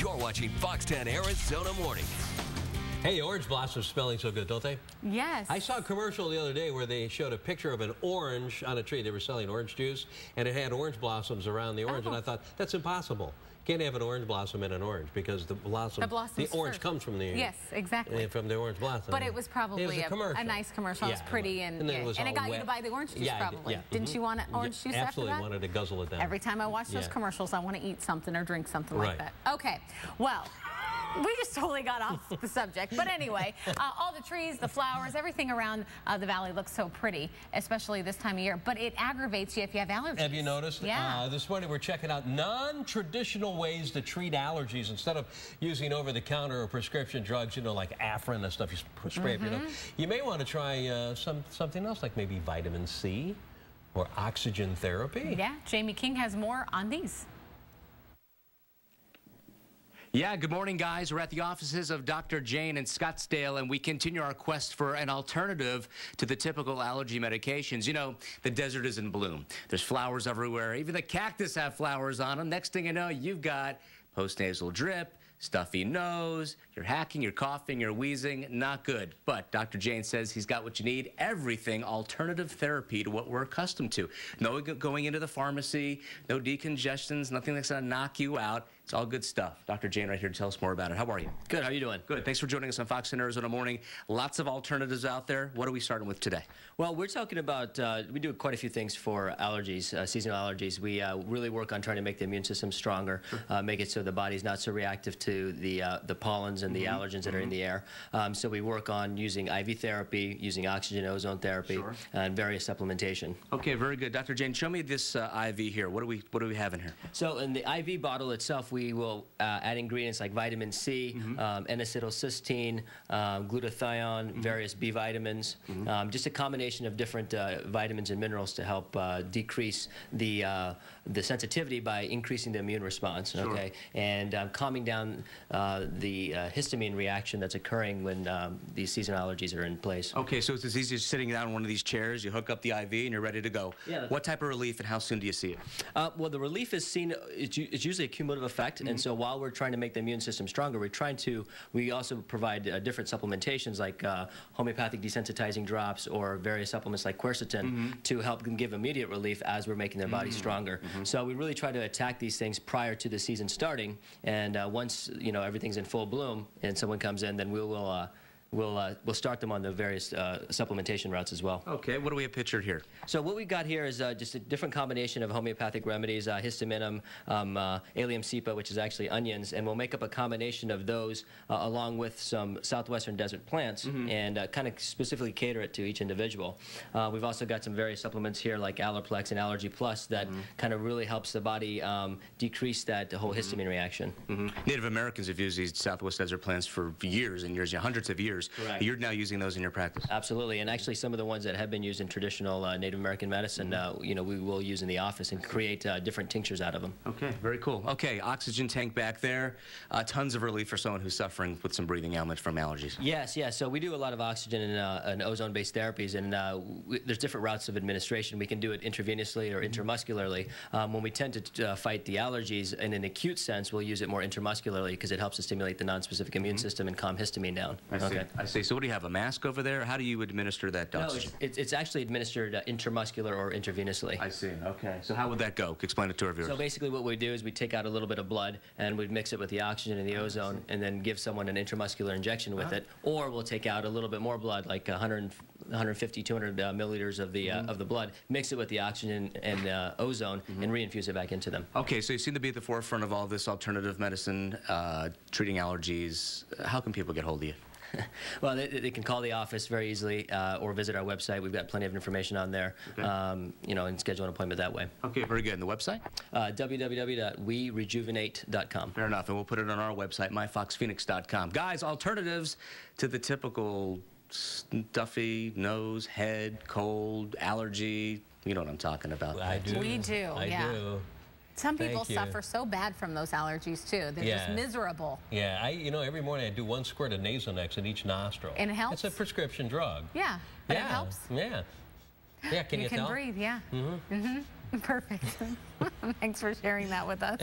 You're watching Fox 10 Arizona Morning. Hey, orange blossoms smelling so good, don't they? Yes. I saw a commercial the other day where they showed a picture of an orange on a tree. They were selling orange juice, and it had orange blossoms around the orange, and I thought, that's impossible. Can't have an orange blossom in an orange because the orange comes from the from the orange blossom. But it was probably a nice commercial. It was pretty, and it got you to buy the orange juice probably. Didn't you want orange juice after that? Absolutely wanted to guzzle it down. Every time I watch those commercials, I want to eat something or drink something like that. Okay, well, we just totally got off the subject. But anyway, all the trees, the flowers, everything around the valley looks so pretty, especially this time of year. But it aggravates you if you have allergies. Have you noticed? Yeah. This morning we're checking out non-traditional ways to treat allergies instead of using over-the-counter or prescription drugs, you know, like Afrin and stuff you spray. You may want to try something else, like maybe vitamin C or oxygen therapy. Yeah, Jamie King has more on these. Yeah, good morning, guys. We're at the offices of Dr. Jane in Scottsdale, and we continue our quest for an alternative to the typical allergy medications. You know, the desert is in bloom. There's flowers everywhere. Even the cactus have flowers on them. Next thing you know, you've got postnasal drip, stuffy nose, you're hacking, you're coughing, you're wheezing, not good. But Dr. Jane says he's got what you need, everything alternative therapy to what we're accustomed to. No going into the pharmacy, no decongestions, nothing that's going to knock you out. It's all good stuff. Dr. Jane right here to tell us more about it. How are you? Good. How are you doing? Good. Thanks for joining us on Fox 10 Arizona Morning. Lots of alternatives out there. What are we starting with today? Well, we're talking about, we do quite a few things for allergies, seasonal allergies. We really work on trying to make the immune system stronger, make it so the body's not so reactive to the pollens and the allergens that are in the air. So we work on using IV therapy, using oxygen ozone therapy, and various supplementation. Okay, very good. Dr. Jane, show me this IV here. What do we have in here? So in the IV bottle itself, we will add ingredients like vitamin C, N-acetylcysteine, glutathione, various B vitamins, just a combination of different vitamins and minerals to help decrease the sensitivity by increasing the immune response, okay, and calming down the histamine reaction that's occurring when these seasonal allergies are in place. Okay, so it's as easy as sitting down in one of these chairs, you hook up the IV, and you're ready to go. Yeah. What type of relief and how soon do you see it? Well, the relief is seen, it's usually a cumulative effect. And so while we're trying to make the immune system stronger, we also provide different supplementations like homeopathic desensitizing drops or various supplements like quercetin to help them give immediate relief as we're making their body stronger. So we really try to attack these things prior to the season starting, and once everything's in full bloom and someone comes in, then we'll start them on the various supplementation routes as well. Okay, what do we have pictured here? So what we've got here is just a different combination of homeopathic remedies, histaminum, allium cepa, which is actually onions, and we'll make up a combination of those along with some southwestern desert plants and kind of specifically cater it to each individual. We've also got some various supplements here like Allerplex and Allergy Plus that kind of really helps the body decrease that whole histamine reaction. Native Americans have used these southwest desert plants for years and years, hundreds of years. Right. You're now using those in your practice. Absolutely, and actually some of the ones that have been used in traditional Native American medicine, we will use in the office and create different tinctures out of them. Okay, very cool. Okay, oxygen tank back there. Tons of relief for someone who's suffering with some breathing ailments from allergies. Yes, yes. So we do a lot of oxygen and ozone-based therapies, and there's different routes of administration. We can do it intravenously or intramuscularly. When we tend to fight the allergies in an acute sense, we'll use it more intramuscularly because it helps to stimulate the nonspecific immune system and calm histamine down. I see. I see. So what do you have, a mask over there? How do you administer that oxygen? No, it's actually administered intramuscular or intravenously. I see. Okay. So how would that go? Explain it to our viewers. So basically what we do is we take out a little bit of blood and we'd mix it with the oxygen and the ozone and then give someone an intramuscular injection with it. Or we'll take out a little bit more blood, like 150, 200 milliliters of the blood, mix it with the oxygen and ozone and reinfuse it back into them. Okay, so you seem to be at the forefront of all this alternative medicine, treating allergies. How can people get hold of you? Well, they can call the office very easily or visit our website. We've got plenty of information on there, and schedule an appointment that way. Okay, very good. And the website? www.werejuvenate.com. Fair enough, and we'll put it on our website, myfoxphoenix.com. Guys, alternatives to the typical stuffy nose, head, cold, allergy. You know what I'm talking about. I do. We do, I do. Some people suffer so bad from those allergies, too. They're just miserable. Yeah, every morning I do 1 squirt of Nasonex in each nostril. And it helps? It's a prescription drug. Yeah, but it helps? Yeah. Yeah, can you tell? You can breathe, yeah. Perfect. Thanks for sharing that with us.